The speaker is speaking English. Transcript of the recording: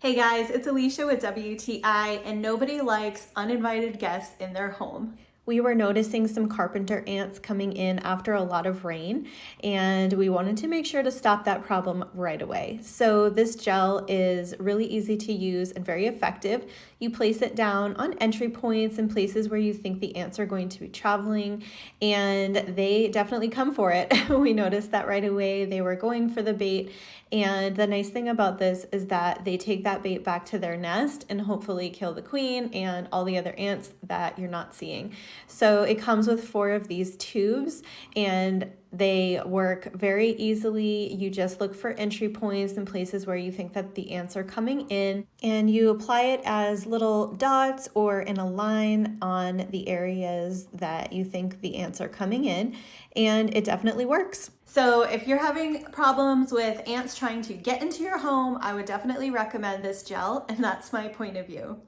Hey guys, it's Alicia with WTI, and nobody likes uninvited guests in their home. We were noticing some carpenter ants coming in after a lot of rain, and we wanted to make sure to stop that problem right away. So this gel is really easy to use and very effective. You place it down on entry points and places where you think the ants are going to be traveling, and they definitely come for it. We noticed that right away. They were going for the bait, and the nice thing about this is that they take that bait back to their nest and hopefully kill the queen and all the other ants that you're not seeing. So it comes with 4 of these tubes, and they work very easily. You just look for entry points and places where you think that the ants are coming in, and you apply it as little dots or in a line on the areas that you think the ants are coming in, and it definitely works. So if you're having problems with ants trying to get into your home, I would definitely recommend this gel, and that's my point of view.